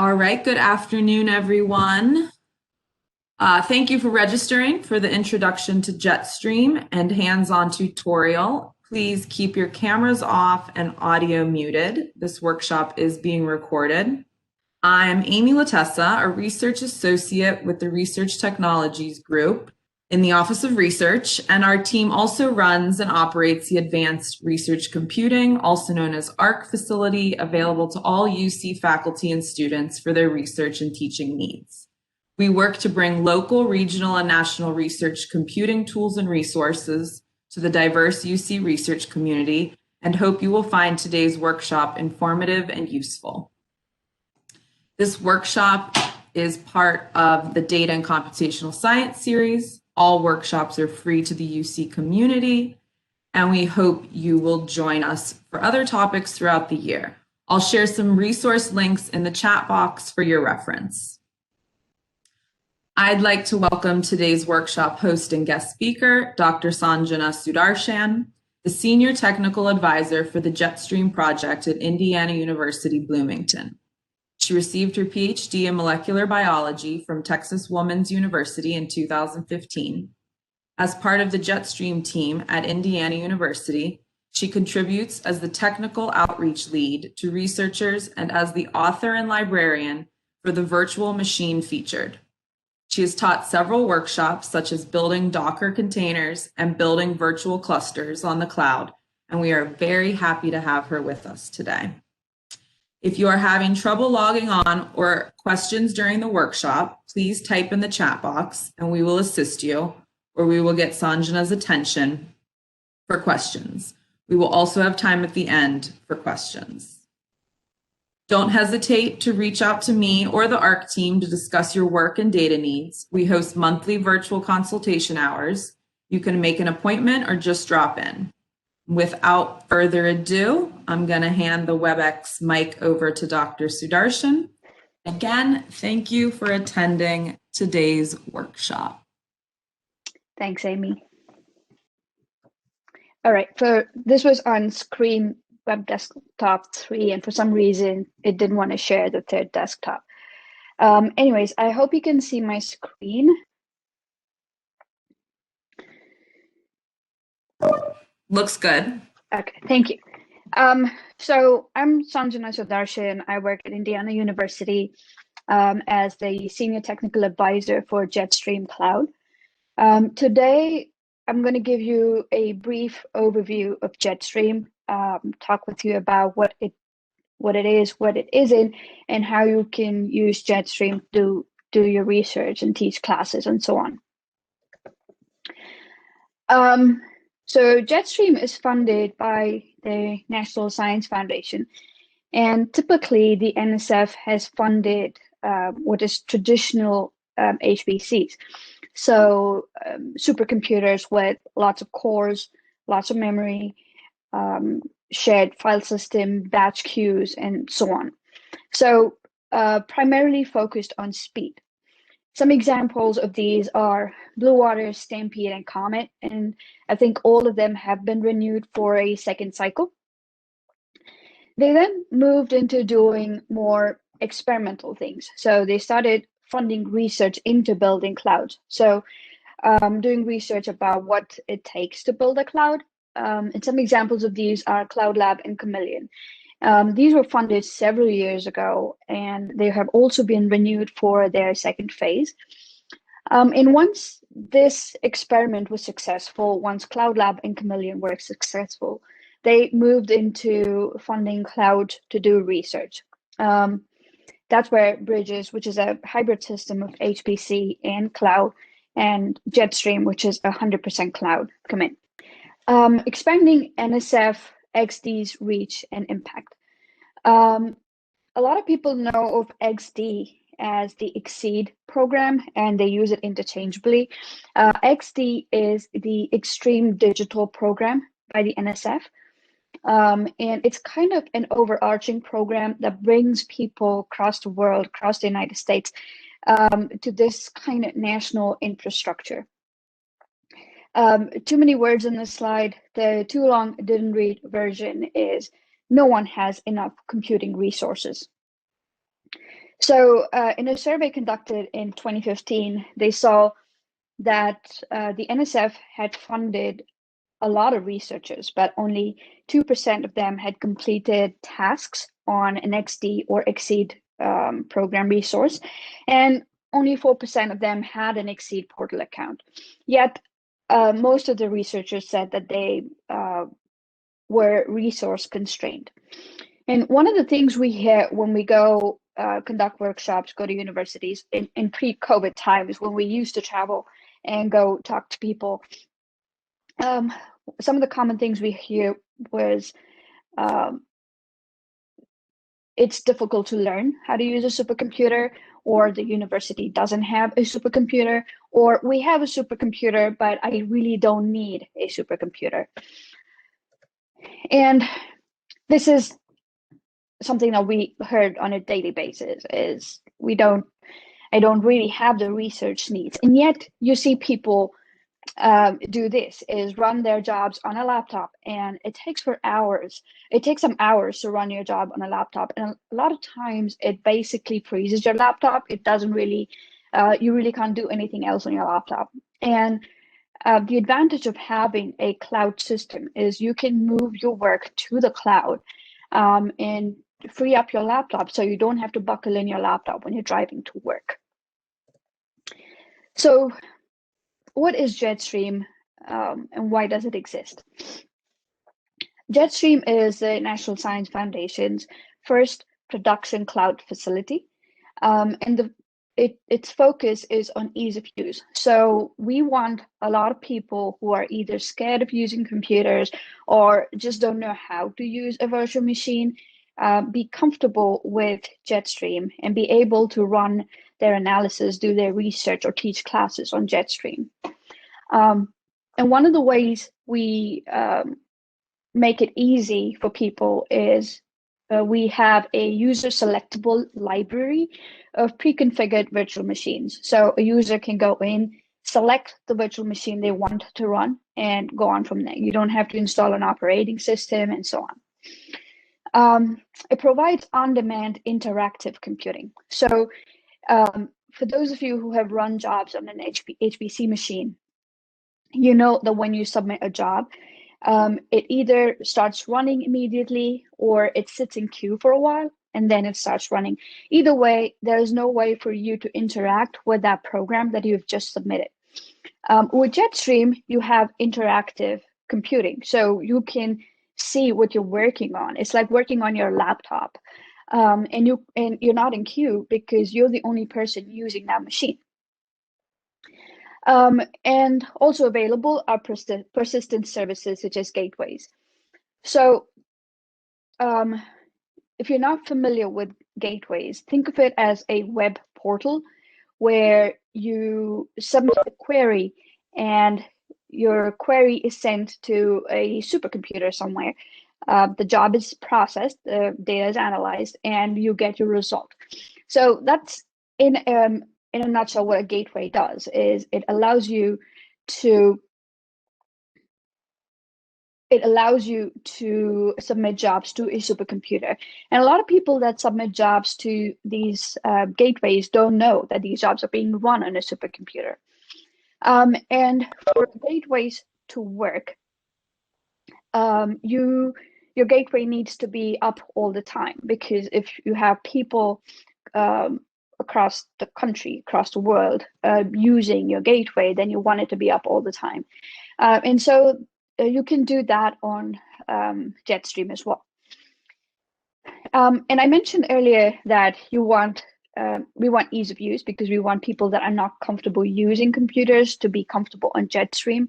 All right, good afternoon, everyone. Thank you for registering for the Introduction to Jetstream and hands-on tutorial. Please keep your cameras off and audio muted. This workshop is being recorded. I'm Amy Latessa, a research associate with the Research Technologies Group in the Office of Research, and our team also runs and operates the Advanced Research Computing, also known as ARC facility, available to all UC faculty and students for their research and teaching needs. We work to bring local, regional, and national research computing tools and resources to the diverse UC research community, and hope you will find today's workshop informative and useful. This workshop is part of the Data and Computational Science series. All workshops are free to the UC community, and we hope you will join us for other topics throughout the year. I'll share some resource links in the chat box for your reference. I'd like to welcome today's workshop host and guest speaker, Dr. Sanjana Sudarshan, the Senior Technical Advisor for the Jetstream project at Indiana University, Bloomington. She received her PhD in molecular biology from Texas Woman's University in 2015. As part of the Jetstream team at Indiana University, she contributes as the technical outreach lead to researchers and as the author and librarian for the virtual machine featured. She has taught several workshops, such as building Docker containers and building virtual clusters on the cloud, and we are very happy to have her with us today. If you are having trouble logging on or questions during the workshop, please type in the chat box and we will assist you, or we will get Sanjana's attention for questions. We will also have time at the end for questions. Don't hesitate to reach out to me or the ARC team to discuss your work and data needs. We host monthly virtual consultation hours. You can make an appointment or just drop in. Without further ado, I'm going to hand the WebEx mic over to Dr. Sudarshan. Again, thank you for attending today's workshop. Thanks, Amy. All right, this was on screen web desktop 3, and for some reason, it didn't want to share the third desktop. Anyways, I hope you can see my screen. Looks good. Okay, thank you. So I'm Sanjana Sudarshan. I work at Indiana University as the Senior Technical Advisor for Jetstream Cloud. Today, I'm going to give you a brief overview of Jetstream, talk with you about what it is, what it isn't, and how you can use Jetstream to do your research and teach classes and so on. So Jetstream is funded by the National Science Foundation, and typically the NSF has funded what is traditional HPCs. So supercomputers with lots of cores, lots of memory, shared file system, batch queues, and so on. So primarily focused on speed. Some examples of these are Blue Water, Stampede, and Comet, and I think all of them have been renewed for a second cycle. They then moved into doing more experimental things. So they started funding research into building clouds. So doing research about what it takes to build a cloud. And some examples of these are Cloud Lab and Chameleon. These were funded several years ago, and they have also been renewed for their second phase. And once this experiment was successful, once Cloud Lab and Chameleon were successful, they moved into funding cloud to do research. That's where Bridges, which is a hybrid system of HPC and cloud, and Jetstream, which is 100% cloud, come in. Expanding NSF XD's reach and impact. A lot of people know of XD as the XSEDE program, and they use it interchangeably. XD is the Extreme Digital Program by the NSF. And it's kind of an overarching program that brings people across the world, across the United States, to this kind of national infrastructure. Too many words in this slide. The too long didn't read version is no one has enough computing resources. So in a survey conducted in 2015, they saw that the NSF had funded a lot of researchers, but only 2% of them had completed tasks on an XD or XSEDE program resource, and only 4% of them had an XSEDE portal account. Yet, most of the researchers said that they were resource constrained. And one of the things we hear when we go conduct workshops, go to universities in pre-COVID times when we used to travel and go talk to people, some of the common things we hear was it's difficult to learn how to use a supercomputer, or the university doesn't have a supercomputer, or we have a supercomputer, but I really don't need a supercomputer. And this is something that we heard on a daily basis, is I don't really have the research needs. And yet you see people do this, is run their jobs on a laptop, and it takes some hours to run your job on a laptop, and a lot of times it basically freezes your laptop. It doesn't really you really can't do anything else on your laptop. And the advantage of having a cloud system is you can move your work to the cloud and free up your laptop, so you don't have to buckle in your laptop when you're driving to work. So what is Jetstream and why does it exist? Jetstream is the National Science Foundation's first production cloud facility, and its focus is on ease of use. So we want a lot of people who are either scared of using computers or just don't know how to use a virtual machine be comfortable with Jetstream and be able to run their analysis, do their research, or teach classes on Jetstream. And one of the ways we make it easy for people is we have a user selectable library of pre-configured virtual machines. So a user can go in, select the virtual machine they want to run, and go on from there. You don't have to install an operating system and so on. It provides on-demand interactive computing. So for those of you who have run jobs on an HPC machine, you know that when you submit a job, it either starts running immediately or it sits in queue for a while and then it starts running. Either way, there is no way for you to interact with that program that you've just submitted. With Jetstream, you have interactive computing, so you can see what you're working on. It's like working on your laptop, and you're not in queue because you're the only person using that machine. And also available are persistent services such as gateways. So if you're not familiar with gateways, think of it as a web portal where you submit a query and your query is sent to a supercomputer somewhere. The job is processed, the data is analyzed, and you get your result. So that's in a nutshell what a gateway does, is it allows you to submit jobs to a supercomputer. And a lot of people that submit jobs to these gateways don't know that these jobs are being run on a supercomputer. And for gateways to work, your gateway needs to be up all the time, because if you have people across the country, across the world, using your gateway, then you want it to be up all the time. And so you can do that on Jetstream as well. And I mentioned earlier that we want ease of use, because we want people that are not comfortable using computers to be comfortable on Jetstream.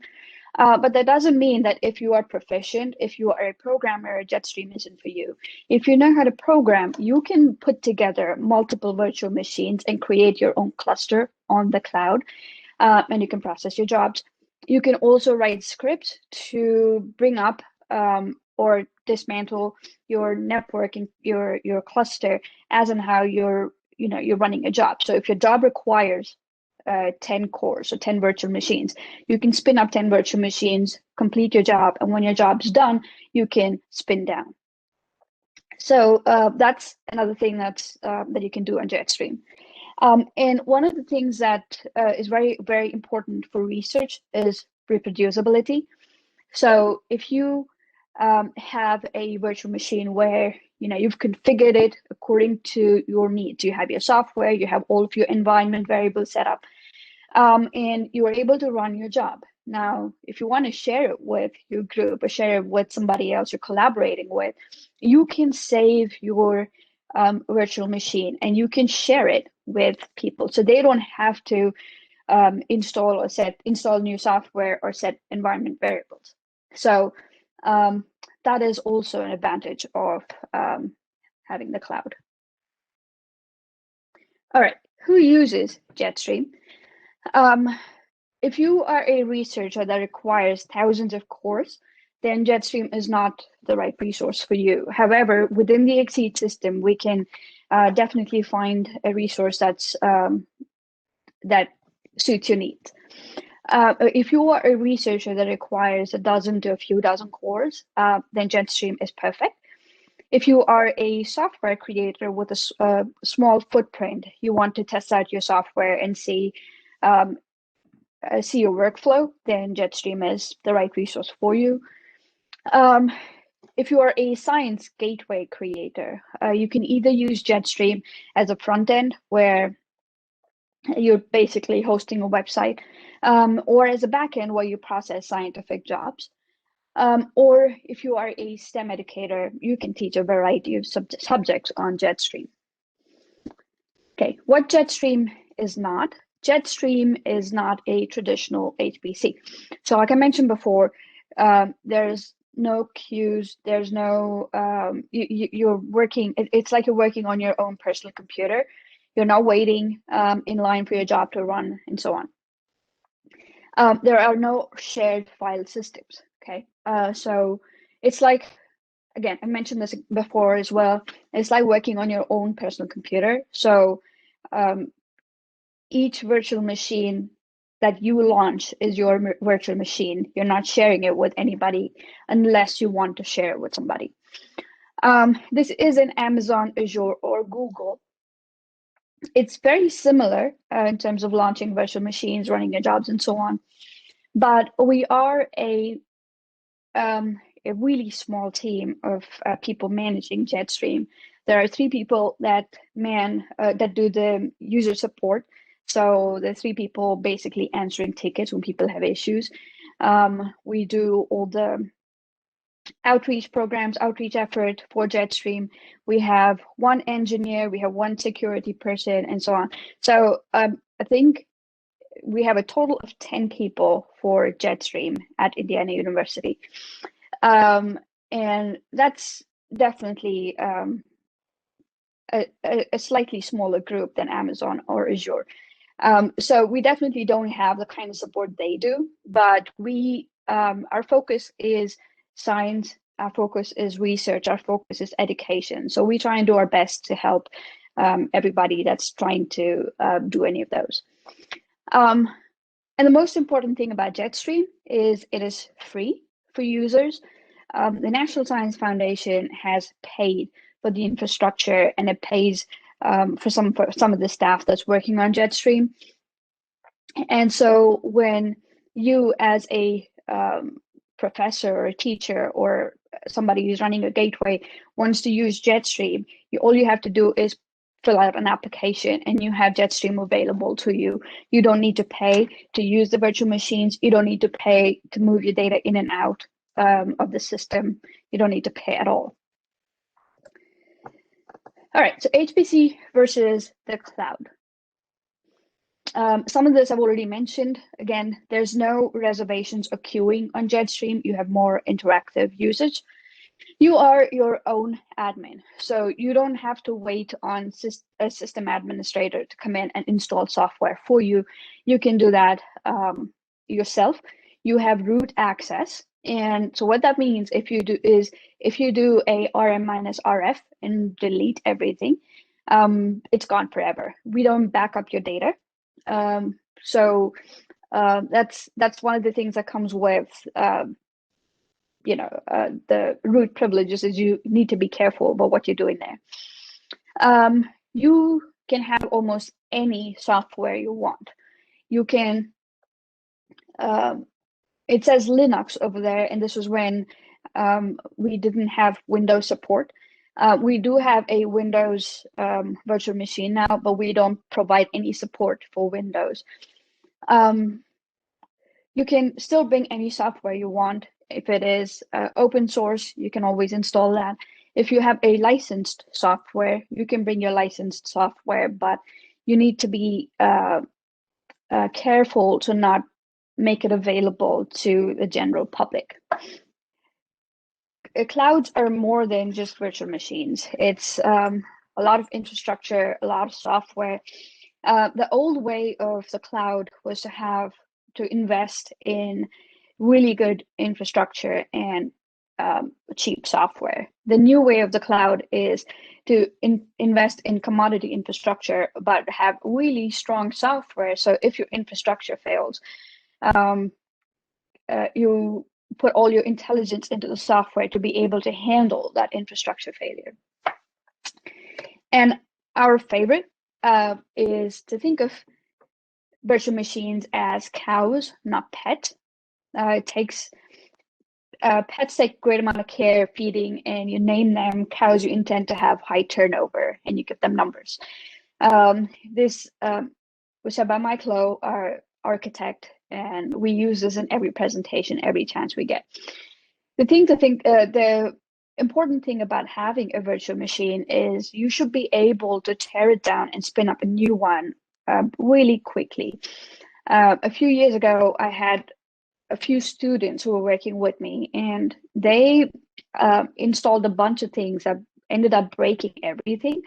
But that doesn't mean that if you are proficient, if you are a programmer, Jetstream isn't for you. If you know how to program, you can put together multiple virtual machines and create your own cluster on the cloud, and you can process your jobs. You can also write scripts to bring up or dismantle your network and your cluster as in how you're running a job. So if your job requires 10 cores or 10 virtual machines, you can spin up 10 virtual machines, complete your job, and when your job's done, you can spin down. So that's another thing that you can do on Jetstream. And one of the things that is very, very important for research is reproducibility. So if you have a virtual machine where you've configured it according to your needs, you have your software, you have all of your environment variables set up, and you are able to run your job. Now, if you want to share it with your group or share it with somebody else you're collaborating with, you can save your virtual machine and you can share it with people, so they don't have to install new software or set environment variables. So that is also an advantage of having the cloud. All right, who uses Jetstream? If you are a researcher that requires thousands of cores, then Jetstream is not the right resource for you. However, within the XSEDE system, we can definitely find a resource that suits your needs. If you are a researcher that requires a dozen to a few dozen cores, then Jetstream is perfect. If you are a software creator with a small footprint, you want to test out your software and see your workflow, then Jetstream is the right resource for you. If you are a science gateway creator, you can either use Jetstream as a front end where you're basically hosting a website, or as a backend where you process scientific jobs. Or if you are a STEM educator, you can teach a variety of subjects on Jetstream. Okay, what Jetstream is not. Jetstream is not a traditional HPC. So like I mentioned before, there's no queues, there's no, you're working, it's like you're working on your own personal computer. You're not waiting in line for your job to run and so on. There are no shared file systems, okay? So it's like, again, I mentioned this before as well, it's like working on your own personal computer. So each virtual machine that you launch is your virtual machine. You're not sharing it with anybody unless you want to share it with somebody. This is in Amazon, Azure, or Google. It's very similar in terms of launching virtual machines, running your jobs, and so on. But we are a really small team of people managing Jetstream. There are 3 people that do the user support. So the 3 people basically answering tickets when people have issues. We do all the outreach programs, outreach effort for Jetstream. We have 1 engineer, we have 1 security person, and so on. So I think we have a total of 10 people for Jetstream at Indiana University. And that's definitely a slightly smaller group than Amazon or Azure. So we definitely don't have the kind of support they do, but our focus is science, our focus is research, our focus is education. So we try and do our best to help everybody that's trying to do any of those. And the most important thing about Jetstream is it is free for users. The National Science Foundation has paid for the infrastructure, and it pays for some of the staff that's working on Jetstream. And so when you as a professor or a teacher or somebody who's running a gateway wants to use Jetstream, all you have to do is fill out an application and you have Jetstream available to you. You don't need to pay to use the virtual machines. You don't need to pay to move your data in and out of the system. You don't need to pay at all. All right, so HPC versus the cloud. Some of this I've already mentioned. Again, there's no reservations or queuing on Jetstream. You have more interactive usage. You are your own admin, so you don't have to wait on a system administrator to come in and install software for you. You can do that yourself. You have root access. And so what that means if you do a RM minus RF and delete everything, it's gone forever. We don't back up your data. So that's one of the things that comes with the root privileges is you need to be careful about what you're doing there. You can have almost any software you want. You can, it says Linux over there, and this was when we didn't have Windows support. We do have a Windows virtual machine now, but we don't provide any support for Windows. You can still bring any software you want. If it is open source, you can always install that. If you have a licensed software, you can bring your licensed software, but you need to be careful to not make it available to the general public. Clouds are more than just virtual machines. It's a lot of infrastructure, a lot of software. The old way of the cloud was to invest in really good infrastructure and cheap software. The new way of the cloud is to invest in commodity infrastructure, but have really strong software. So if your infrastructure fails, you put all your intelligence into the software to be able to handle that infrastructure failure. And our favorite is to think of virtual machines as cows, not pets. Pets take a great amount of care feeding, and you name them. Cows you intend to have high turnover, and you give them numbers. This was said by Mike Lowe, our architect, and we use this in every presentation, every chance we get. The important thing about having a virtual machine is you should be able to tear it down and spin up a new one really quickly. A few years ago, I had a few students who were working with me, and they installed a bunch of things that ended up breaking everything.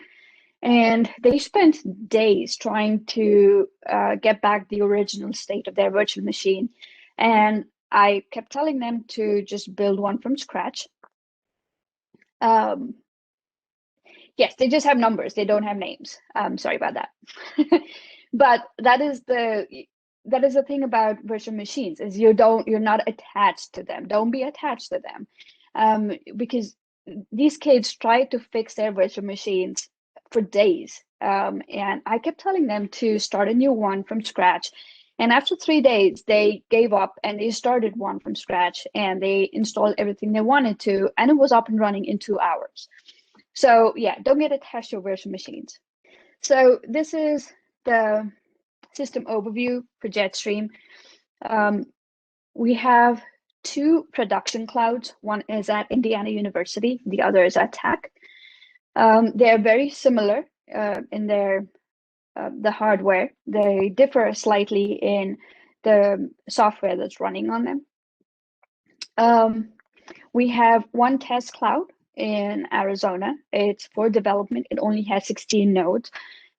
And they spent days trying to get back the original state of their virtual machine. And I kept telling them to just build one from scratch. Yes, they just have numbers. They don't have names. Sorry about that. But that is the thing about virtual machines, is you're not attached to them. Don't be attached to them, because these kids try to fix their virtual machines for days, and I kept telling them to start a new one from scratch. And after 3 days, they gave up and they started one from scratch, and they installed everything they wanted to, and it was up and running in 2 hours. So yeah, don't get attached to virtual machines. So this is the system overview for Jetstream. We have 2 production clouds. One is at Indiana University, the other is at TAC. They're very similar in their the hardware. They differ slightly in the software that's running on them. We have one test cloud in Arizona. It's for development. It only has 16 nodes,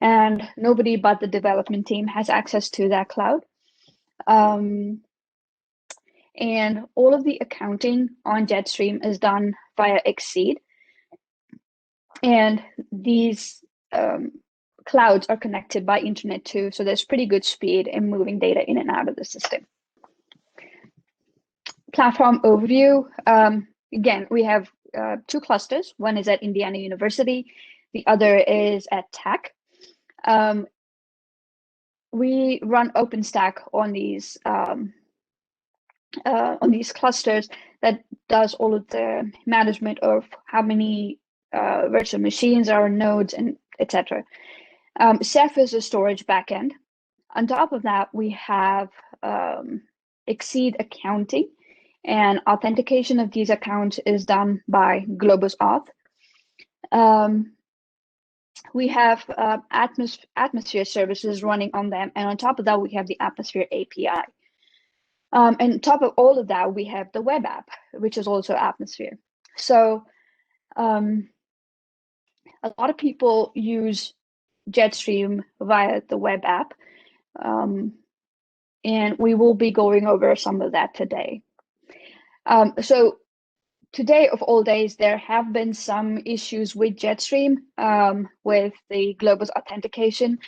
and nobody but the development team has access to that cloud. And all of the accounting on Jetstream is done via XSEDE. And these clouds are connected by internet too, so there's pretty good speed in moving data in and out of the system. Platform overview. Again, we have 2 clusters. One is at Indiana University, the other is at TAC. We run OpenStack on these clusters that does all of the management of how many virtual machines are nodes, and etc. Ceph is a storage backend. On top of that, we have XSEDE accounting, and authentication of these accounts is done by Globus Auth. We have Atmosphere services running on them, and on top of that, we have the Atmosphere API. And on top of all of that, we have the web app, which is also Atmosphere. So a lot of people use Jetstream via the web app, and we will be going over some of that today. So today, of all days, there have been some issues with Jetstream with the Globus authentication.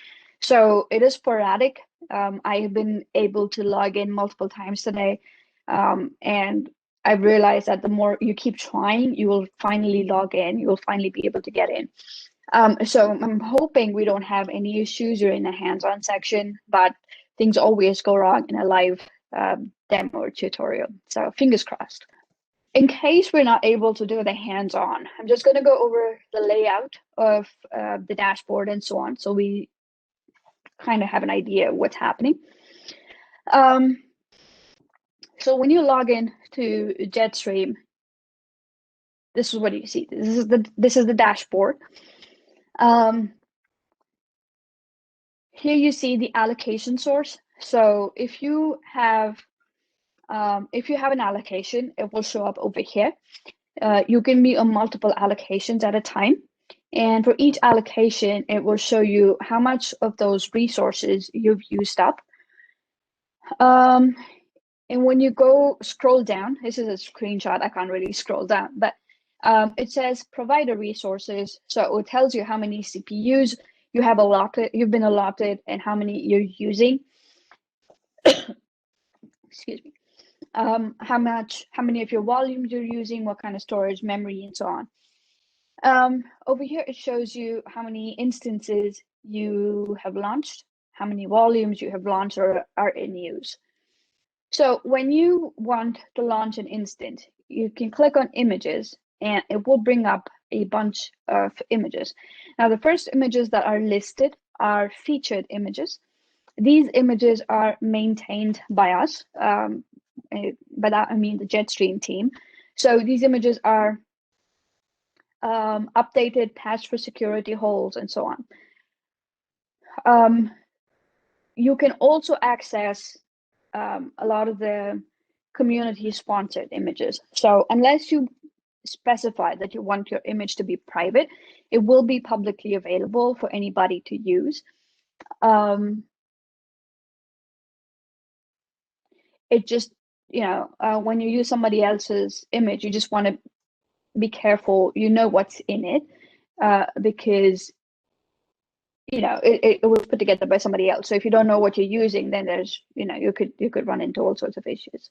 So it is sporadic. I have been able to log in multiple times today, and I've realized that the more you keep trying, you will finally log in. You will finally be able to get in. So I'm hoping we don't have any issues during the hands-on section, but things always go wrong in a live demo or tutorial. So fingers crossed. In case we're not able to do the hands-on, I'm just going to go over the layout of the dashboard and so on, so we kind of have an idea of what's happening. So when you log in to Jetstream, this is what you see. This is the dashboard. Here you see the allocation source. So if you have an allocation, it will show up over here. You can be on multiple allocations at a time. And for each allocation, it will show you how much of those resources you've used up. And when you go scroll down, this is a screenshot, I can't really scroll down, but it says provider resources. So it tells you how many CPUs you've been allotted and how many you're using. Excuse me. How many of your volumes you're using, what kind of storage, memory, and so on. Over here, it shows you how many instances you have launched, how many volumes you have launched or are in use. So when you want to launch an instance, you can click on images and it will bring up a bunch of images. Now, the first images that are listed are featured images. These images are maintained by us. By that, I mean the Jetstream team. So these images are updated, patched for security holes, and so on. You can also access a lot of the community-sponsored images. So unless you specify that you want your image to be private, it will be publicly available for anybody to use. It just, when you use somebody else's image, you just want to be careful, what's in it, because it was put together by somebody else. So if you don't know what you're using, then there's, you could run into all sorts of issues.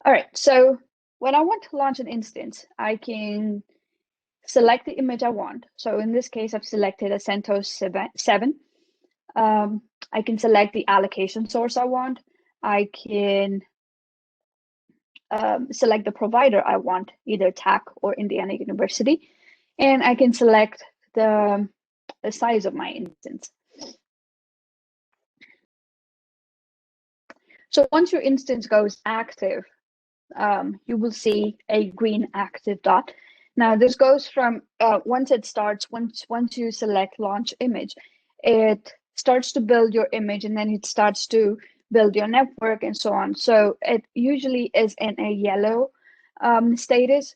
All right, so when I want to launch an instance, I can select the image I want. So in this case, I've selected a CentOS 7. I can select the allocation source I want. I can select the provider I want, either TAC or Indiana University, and I can select the size of my instance. So once your instance goes active, you will see a green active dot. Now this goes from once you select launch image, it starts to build your image, and then it starts to build your network and so on. So it usually is in a yellow status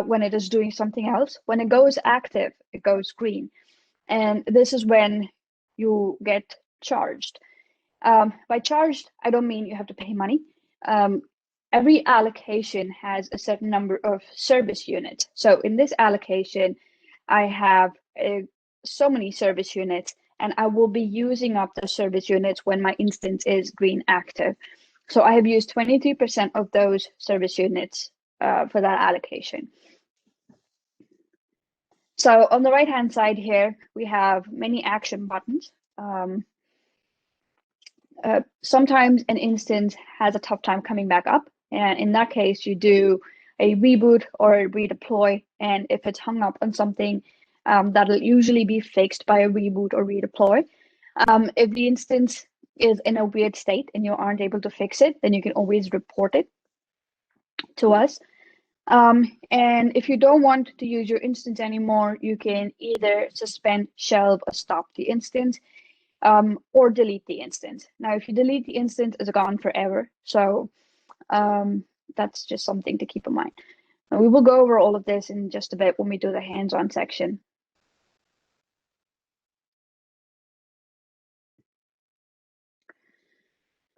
when it is doing something else. When it goes active, it goes green. And this is when you get charged. By charged, I don't mean you have to pay money. Every allocation has a certain number of service units. So in this allocation, I have so many service units, and I will be using up the service units when my instance is green active. So I have used 23% of those service units for that allocation. So on the right-hand side here, we have many action buttons. Sometimes an instance has a tough time coming back up. And in that case, you do a reboot or a redeploy. And if it's hung up on something, that'll usually be fixed by a reboot or redeploy. If the instance is in a weird state and you aren't able to fix it, then you can always report it to us. And if you don't want to use your instance anymore, you can either suspend, shelve, or stop the instance, or delete the instance. Now, if you delete the instance, it's gone forever. So that's just something to keep in mind. And we will go over all of this in just a bit when we do the hands-on section.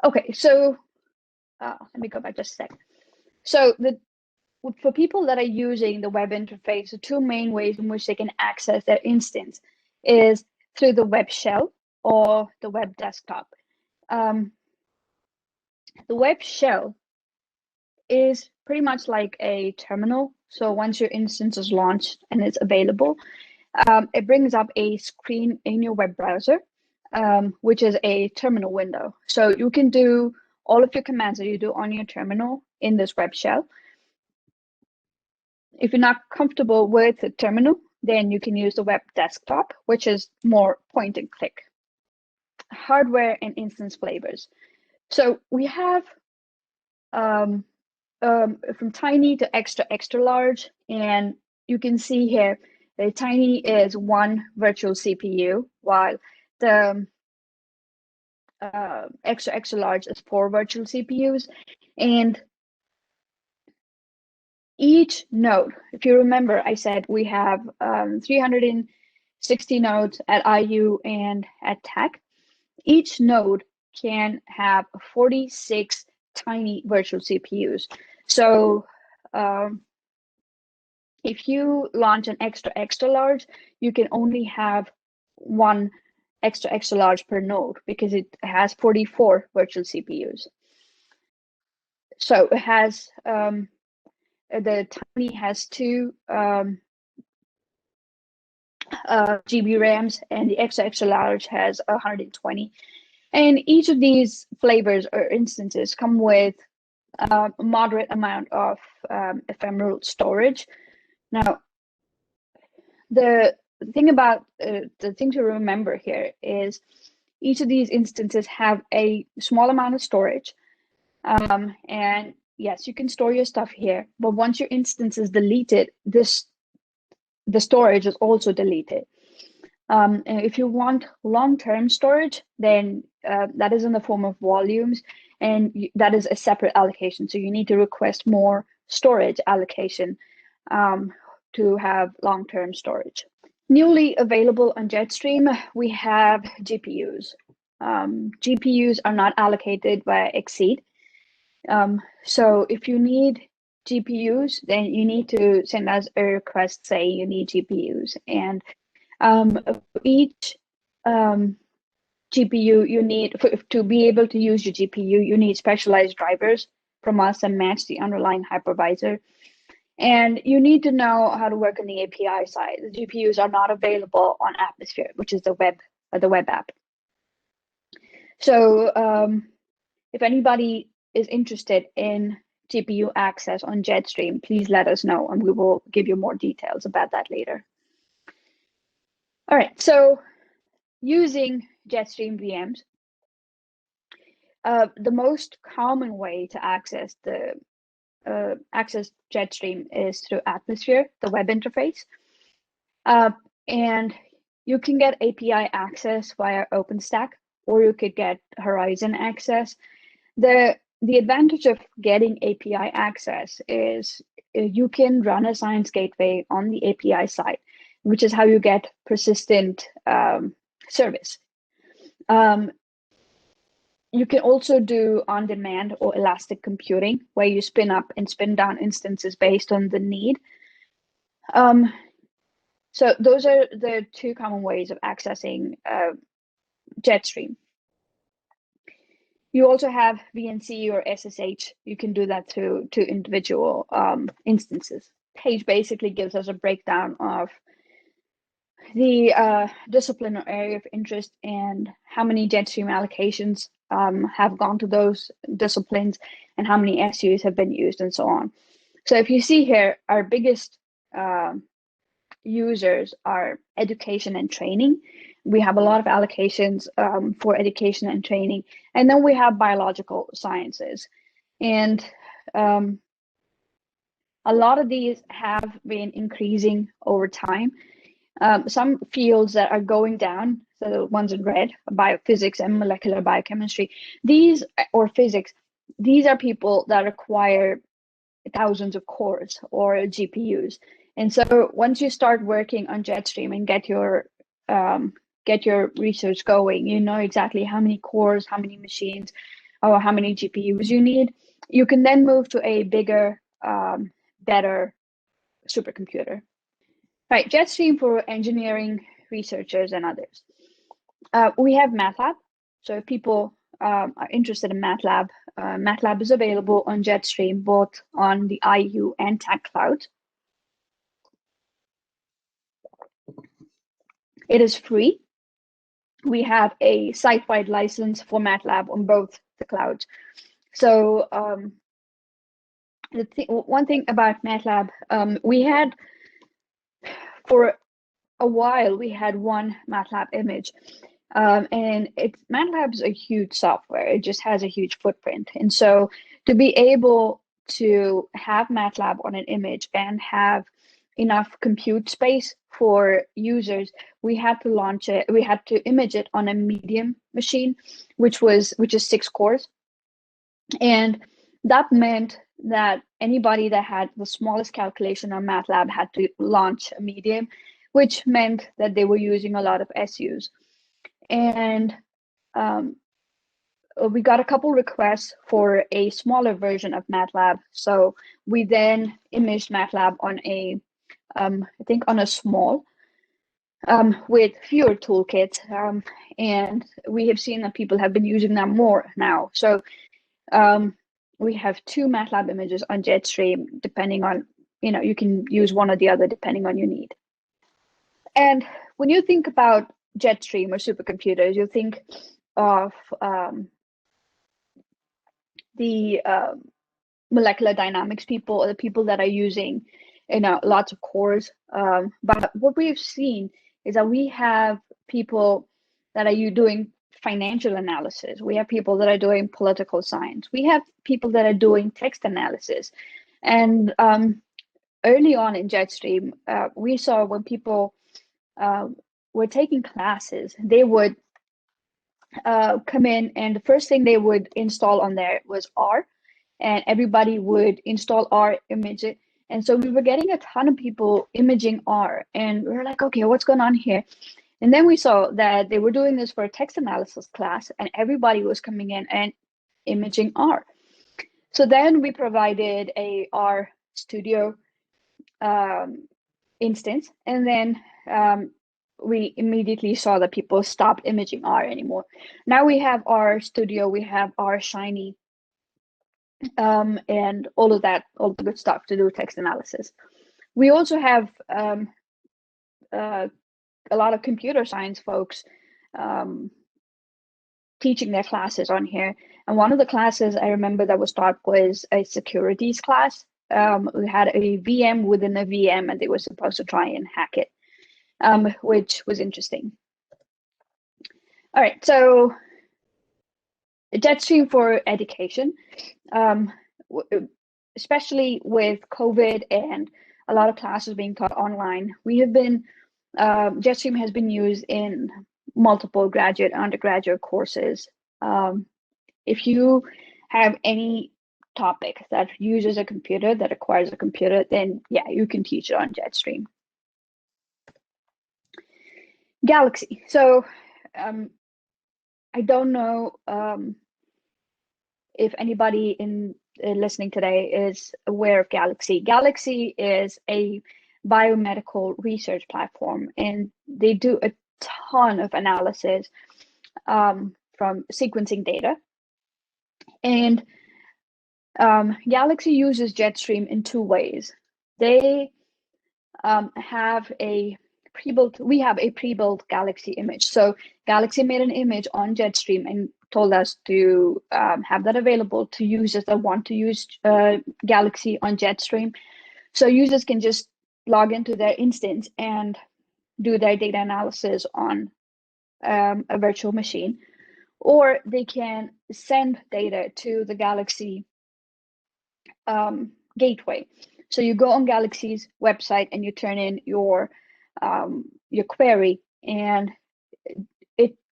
Okay, so let me go back just a sec. So for people that are using the web interface, the two main ways in which they can access their instance is through the web shell or the web desktop. The web shell is pretty much like a terminal. So once your instance is launched and it's available, it brings up a screen in your web browser, which is a terminal window. So you can do all of your commands that you do on your terminal in this web shell. If you're not comfortable with the terminal, then you can use the web desktop, which is more point and click. Hardware and instance flavors. So we have from tiny to extra, extra large, and you can see here the tiny is 1 virtual CPU, while the extra, extra large is 4 virtual CPUs. And each node, if you remember, I said we have 360 nodes at IU and at Tech. Each node can have 46 tiny virtual CPUs. So if you launch an extra, extra large, you can only have 1 extra, extra large per node because it has 44 virtual CPUs. So it has, the tiny has 2 GB RAMs, and the extra, extra large has 120. And each of these flavors or instances come with a moderate amount of ephemeral storage. Now, the thing about the thing to remember here is each of these instances have a small amount of storage. And yes, you can store your stuff here, but once your instance is deleted, the storage is also deleted. And if you want long-term storage, then that is in the form of volumes, and that is a separate allocation. So you need to request more storage allocation to have long-term storage. Newly available on Jetstream, we have GPUs. GPUs are not allocated via XSEDE. So if you need GPUs, then you need to send us a request saying you need GPUs. And each GPU you need, to be able to use your GPU, you need specialized drivers from us that match the underlying hypervisor. And you need to know how to work on the API side. The GPUs are not available on Atmosphere, which is the web app. So if anybody is interested in GPU access on Jetstream, please let us know, and we will give you more details about that later. All right, so using Jetstream VMs, the most common way to access Jetstream is through Atmosphere, the web interface. And you can get API access via OpenStack, or you could get Horizon access. The advantage of getting API access is you can run a science gateway on the API side, which is how you get persistent service. You can also do on-demand or elastic computing, where you spin up and spin down instances based on the need. So those are the 2 common ways of accessing Jetstream. You also have VNC or SSH. You can do that through to individual instances. Page basically gives us a breakdown of the discipline or area of interest and how many Jetstream allocations have gone to those disciplines and how many SUs have been used and so on. So if you see here, our biggest users are education and training. We have a lot of allocations for education and training. And then we have biological sciences. And a lot of these have been increasing over time. Some fields that are going down, so the ones in red, biophysics and molecular biochemistry, these, or physics, these are people that require thousands of cores or GPUs. And so once you start working on Jetstream and get your research going, you know exactly how many cores, how many machines, or how many GPUs you need. You can then move to a bigger, better supercomputer. Right, Jetstream for engineering researchers and others. We have MATLAB. So if people are interested in MATLAB, MATLAB is available on Jetstream, both on the IU and TAC cloud. It is free. We have a site-wide license for MATLAB on both the clouds. So one thing about MATLAB, we had, for a while, we had one MATLAB image. And MATLAB is a huge software. It just has a huge footprint. And so to be able to have MATLAB on an image and have enough compute space for users, we had to launch it. We had to image it on a medium machine, which is 6 cores. And that meant that anybody that had the smallest calculation on MATLAB had to launch a medium, which meant that they were using a lot of SUs. And we got a couple requests for a smaller version of MATLAB. So we then imaged MATLAB on I think on a small, with fewer toolkits. And we have seen that people have been using them more now. So we have 2 MATLAB images on Jetstream, depending on, you can use one or the other depending on your need. And when you think about Jetstream or supercomputers, you think of the molecular dynamics people, or the people that are using lots of cores. But what we've seen is that we have people that are doing financial analysis. We have people that are doing political science. We have people that are doing text analysis. And early on in Jetstream, we saw when people were taking classes, they would come in, and the first thing they would install on there was R, and everybody would install R, image it. And so we were getting a ton of people imaging R, and we were like, okay, what's going on here? And then we saw that they were doing this for a text analysis class, and everybody was coming in and imaging R. So then we provided a R Studio instance, and then we immediately saw that people stopped imaging R anymore. Now we have R Studio, we have R Shiny, and all of that, all the good stuff to do text analysis. We also have a lot of computer science folks teaching their classes on here. And one of the classes I remember that was taught was a securities class. We had a VM within a VM, and they were supposed to try and hack it, which was interesting. All right, so Jetstream for education, especially with COVID and a lot of classes being taught online, we have been, Jetstream has been used in multiple graduate and undergraduate courses. If you have any topic that uses a computer, that requires a computer, then yeah, you can teach it on Jetstream. Galaxy. So I don't know if anybody in listening today is aware of Galaxy. Galaxy is a biomedical research platform, and they do a ton of analysis from sequencing data. And Galaxy uses Jetstream in 2 ways. They have a pre-built, we have a pre-built Galaxy image. So Galaxy made an image on Jetstream and told us to have that available to users that want to use Galaxy on Jetstream. So users can just log into their instance and do their data analysis on a virtual machine, or they can send data to the Galaxy gateway. So you go on Galaxy's website and you turn in your query, and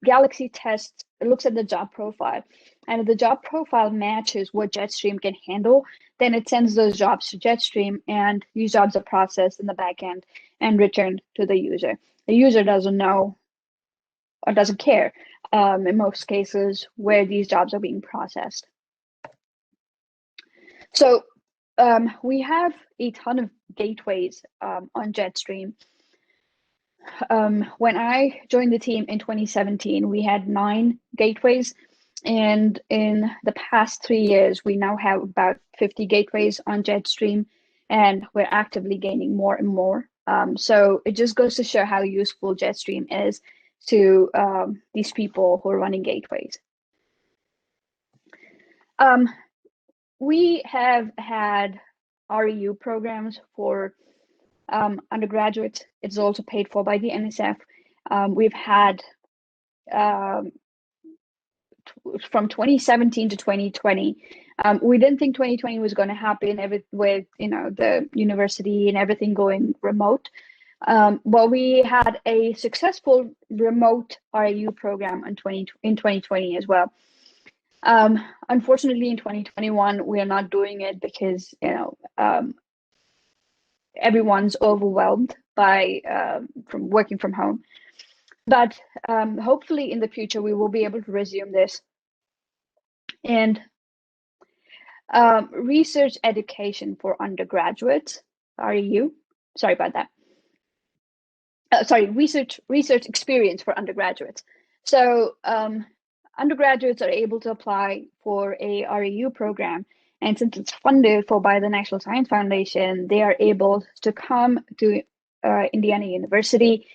Galaxy tests, it looks at the job profile, and if the job profile matches what Jetstream can handle, then it sends those jobs to Jetstream, and these jobs are processed in the backend and returned to the user. The user doesn't know or doesn't care in most cases where these jobs are being processed. So we have a ton of gateways on Jetstream. When I joined the team in 2017, we had 9 gateways. And in the past 3 years, we now have about 50 gateways on Jetstream, and we're actively gaining more and more. So it just goes to show how useful Jetstream is to these people who are running gateways. We have had REU programs for undergraduates. It's also paid for by the NSF. We've had from 2017 to 2020. We didn't think 2020 was going to happen with the university and everything going remote. Well, we had a successful remote REU program in 2020 as well. Unfortunately, in 2021, we are not doing it because everyone's overwhelmed by from working from home. But hopefully in the future, we will be able to resume this. And research education for undergraduates, REU, sorry about that. Research experience for undergraduates. So undergraduates are able to apply for a REU program. And since it's funded by the National Science Foundation, they are able to come to Indiana University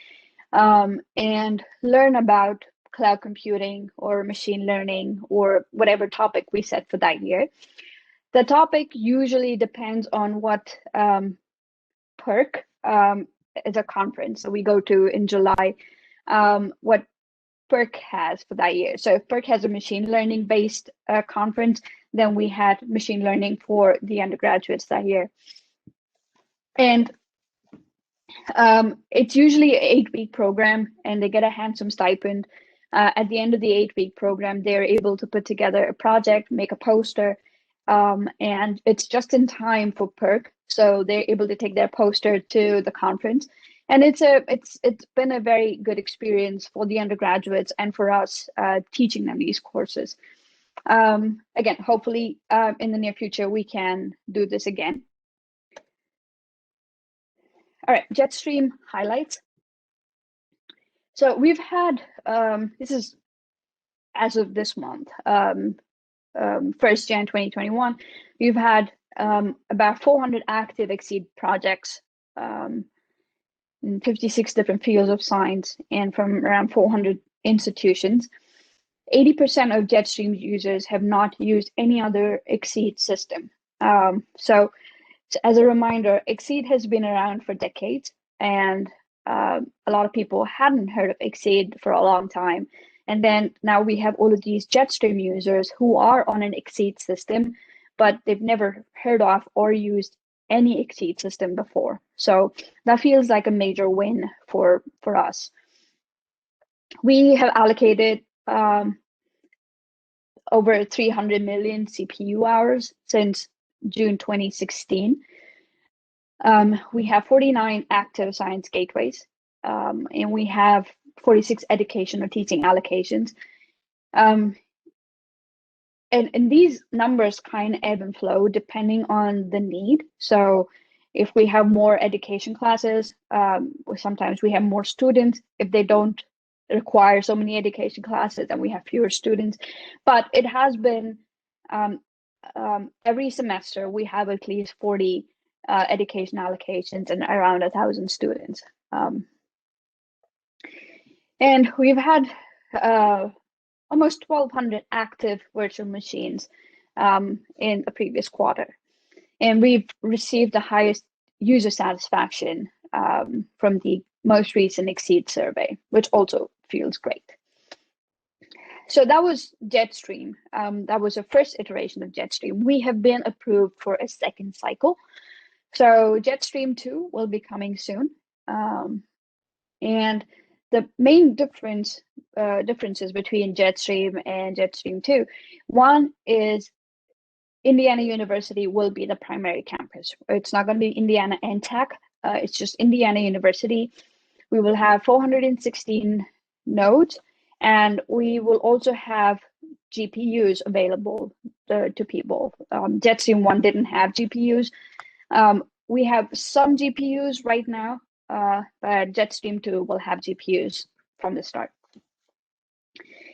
and learn about cloud computing or machine learning or whatever topic we set for that year. The topic usually depends on what PERC is a conference. So we go to in July, what PERC has for that year. So if PERC has a machine learning based conference, then we had machine learning for the undergraduates that year. And it's usually an 8-week program, and they get a handsome stipend. At the end of the 8-week program, they're able to put together a project, make a poster, and it's just in time for PERC. So they're able to take their poster to the conference. And it's been a very good experience for the undergraduates and for us teaching them these courses. Again, hopefully in the near future, we can do this again. All right, Jetstream highlights. So we've had, this is as of this month, 1st Jan 2021, we've had about 400 active XSEDE projects in 56 different fields of science and from around 400 institutions. 80% of Jetstream users have not used any other XSEDE system. So as a reminder, XSEDE has been around for decades, and a lot of people hadn't heard of XSEDE for a long time. And then now we have all of these Jetstream users who are on an XSEDE system, but they've never heard of or used any XSEDE system before. So that feels like a major win for us. We have allocated over 300 million CPU hours since June 2016. We have 49 active science gateways, and we have 46 education or teaching allocations. And these numbers kind of ebb and flow depending on the need. So if we have more education classes, sometimes we have more students. If they don't require so many education classes, then we have fewer students. But it has been every semester we have at least 40 education allocations and around 1,000 students. And we've had almost 1,200 active virtual machines in the previous quarter. And we've received the highest user satisfaction from the most recent XSEDE survey, which also feels great. So that was Jetstream. That was the first iteration of Jetstream. We have been approved for a second cycle. So Jetstream 2 will be coming soon. And the main differences between Jetstream and Jetstream 2, one is Indiana University will be the primary campus. It's not going to be Indiana and Tech. It's just Indiana University. We will have 416 nodes, and we will also have GPUs available to people. Jetstream 1 didn't have GPUs. We have some GPUs right now, but Jetstream 2 will have GPUs from the start.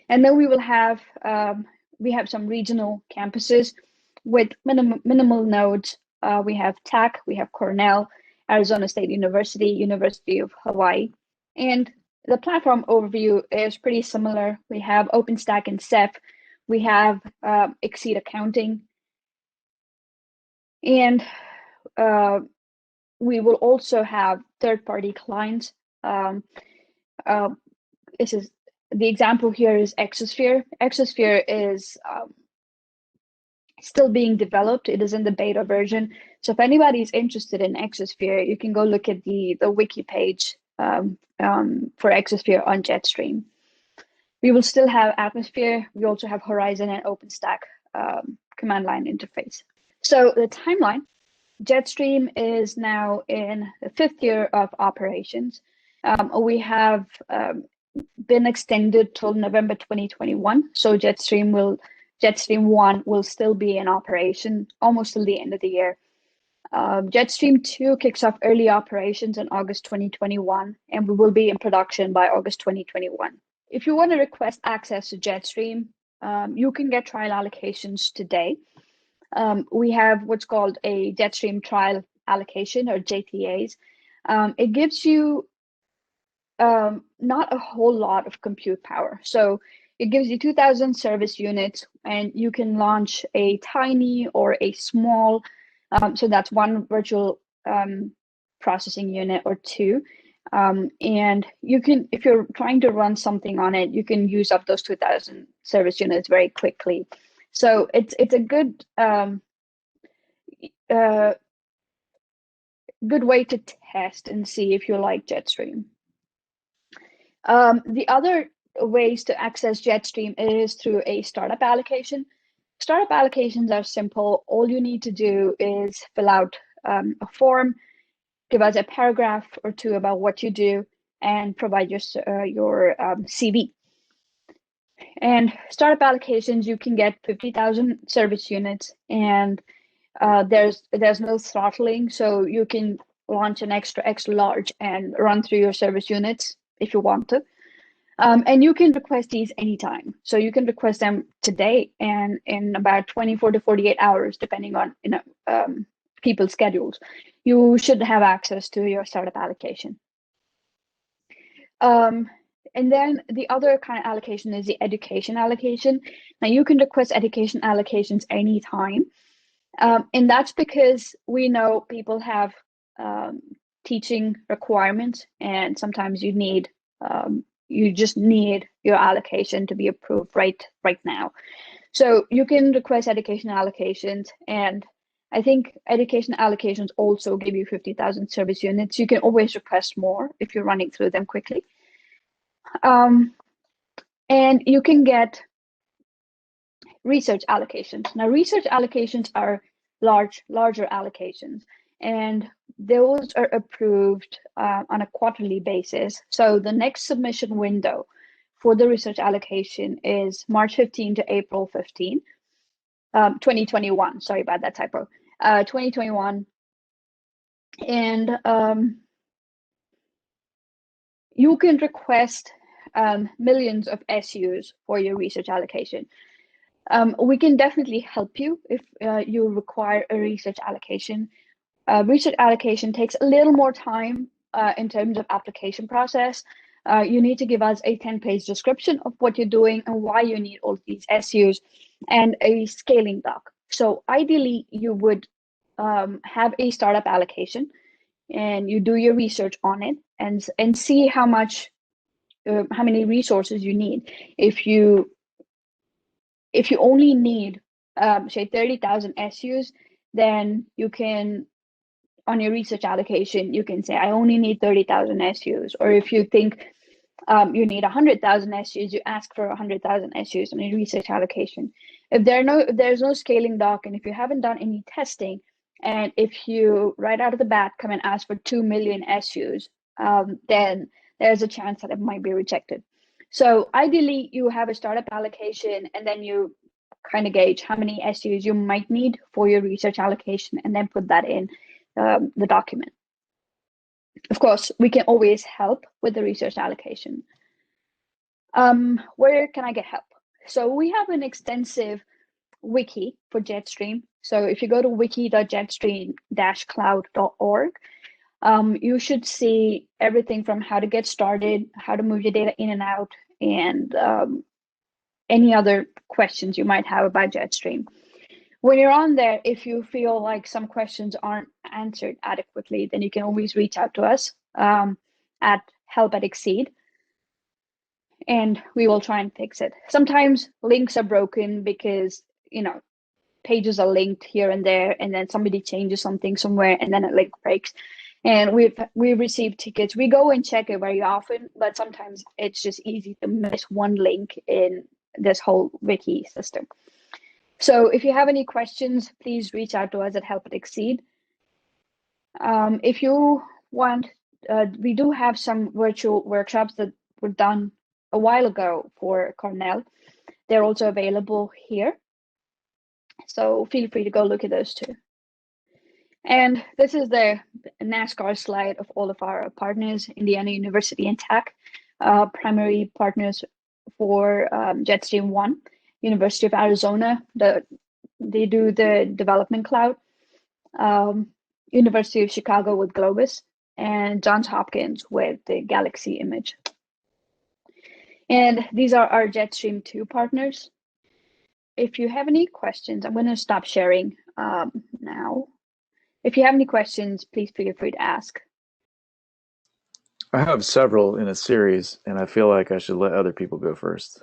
And then we will have we have some regional campuses with minimal nodes. We have TAC, we have Cornell, Arizona State University, University of Hawaii. And the platform overview is pretty similar. We have OpenStack and Ceph. We have XSEDE accounting. And we will also have third-party clients. This is the example here is Exosphere. Exosphere is still being developed. It is in the beta version. So if anybody is interested in Exosphere, you can go look at the wiki page for Exosphere on Jetstream. We will still have Atmosphere. We also have Horizon and OpenStack command line interface. So the timeline, Jetstream is now in the 5th year of operations. We have been extended till November 2021. So Jetstream 1 will still be in operation almost till the end of the year. Jetstream 2 kicks off early operations in August 2021, and we will be in production by August 2021. If you want to request access to Jetstream, you can get trial allocations today. We have what's called a Jetstream trial allocation, or JTAs. It gives you not a whole lot of compute power. So it gives you 2,000 service units, and you can launch a tiny or a small, so that's one virtual processing unit or two. And you can, if you're trying to run something on it, you can use up those 2,000 service units very quickly. So it's a good good way to test and see if you like Jetstream. The other ways to access Jetstream is through a startup allocation. Startup allocations are simple. All you need to do is fill out a form, give us a paragraph or two about what you do, and provide your CV. And startup allocations, you can get 50,000 service units, and there's no throttling, so you can launch an extra large and run through your service units if you want to. And you can request these anytime. So you can request them today and in about 24 to 48 hours, depending on people's schedules. You should have access to your startup allocation. And then the other kind of allocation is the education allocation. Now you can request education allocations anytime. And that's because we know people have teaching requirements, and sometimes you need you just need your allocation to be approved right now. So you can request education allocations, and I think education allocations also give you 50,000 service units. You can always request more if you're running through them quickly. And you can get research allocations. Now, research allocations are larger allocations, and those are approved on a quarterly basis. So the next submission window for the research allocation is March 15 to April 15, 2021. Sorry about that typo. 2021. And you can request millions of SUs for your research allocation. We can definitely help you if you require a research allocation. Research allocation takes a little more time in terms of application process. You need to give us a 10-page description of what you're doing and why you need all these SUs, and a scaling doc. So ideally, you would have a startup allocation, and you do your research on it and see how many resources you need. If you only need say 30,000 SUs, then you can, on your research allocation, you can say I only need 30,000 SUs. Or if you think you need 100,000 SUs, you ask for 100,000 SUs on your research allocation. If there's no scaling doc, and if you haven't done any testing, and if you right out of the bat come and ask for 2 million SUs, then there's a chance that it might be rejected. So ideally, you have a startup allocation, and then you kind of gauge how many SUs you might need for your research allocation, and then put that in the document. Of course, we can always help with the research allocation. Where can I get help? So we have an extensive wiki for Jetstream. So if you go to wiki.jetstream-cloud.org, you should see everything from how to get started, how to move your data in and out, and any other questions you might have about Jetstream. When you're on there, if you feel like some questions aren't answered adequately, then you can always reach out to us at help@XSEDE, and we will try and fix it. Sometimes links are broken because, pages are linked here and there, and then somebody changes something somewhere, and then a link breaks. And we've received tickets. We go and check it very often, but sometimes it's just easy to miss one link in this whole wiki system. So if you have any questions, please reach out to us at help@XSEDE. If you want, we do have some virtual workshops that were done a while ago for Cornell. They're also available here. So feel free to go look at those too. And this is the NASCAR slide of all of our partners, Indiana University and Tech, primary partners for Jetstream 1, University of Arizona, they do the development cloud, University of Chicago with Globus, and Johns Hopkins with the Galaxy Image. And these are our Jetstream 2 partners. If you have any questions, I'm going to stop sharing now. If you have any questions, please feel free to ask. I have several in a series, and I feel like I should let other people go first.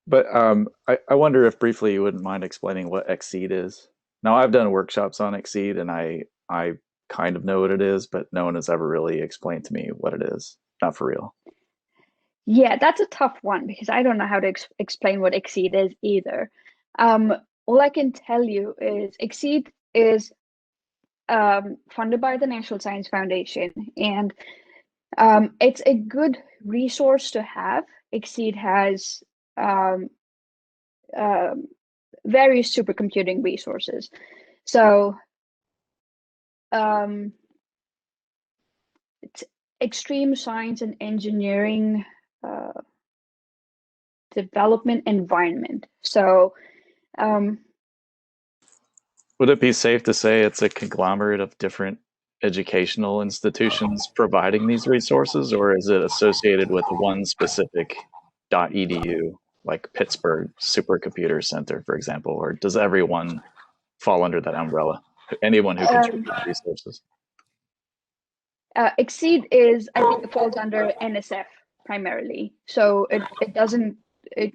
But I wonder if briefly you wouldn't mind explaining what XSEDE is. Now, I've done workshops on XSEDE, and I kind of know what it is, but no one has ever really explained to me what it is. Not for real. Yeah, that's a tough one because I don't know how to explain what XSEDE is either. All I can tell you is XSEDE is funded by the National Science Foundation, and it's a good resource to have. XSEDE has various supercomputing resources. So it's extreme science and engineering development environment. So would it be safe to say it's a conglomerate of different educational institutions providing these resources, or is it associated with one specific .edu, like Pittsburgh Supercomputer Center, for example, or does everyone fall under that umbrella? Anyone who contributes resources? XSEDE is, I think, it falls under NSF primarily. So it doesn't.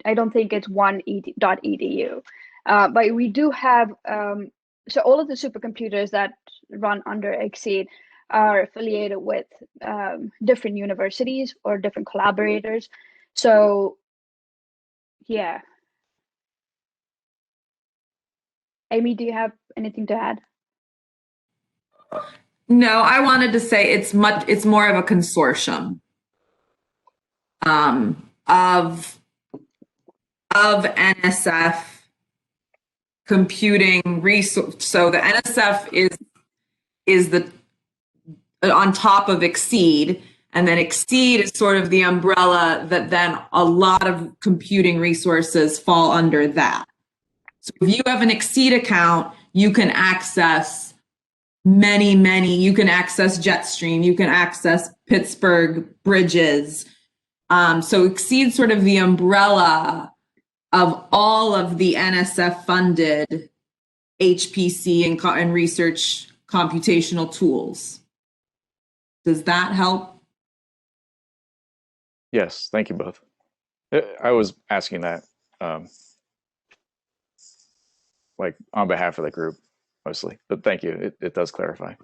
I don't think it's one .edu, but we do have. So all of the supercomputers that run under XSEDE are affiliated with different universities or different collaborators. So, yeah. Amy, do you have anything to add? No, I wanted to say it's more of a consortium of NSF computing resource. So the NSF is the on top of XSEDE, and then XSEDE is sort of the umbrella that then a lot of computing resources fall under that. So if you have an XSEDE account, you can access you can access Jetstream, you can access Pittsburgh Bridges. So XSEDE sort of the umbrella of all of the NSF funded HPC and research computational tools. Does that help? Yes, thank you both. I was asking that like on behalf of the group mostly, but thank you. It does clarify.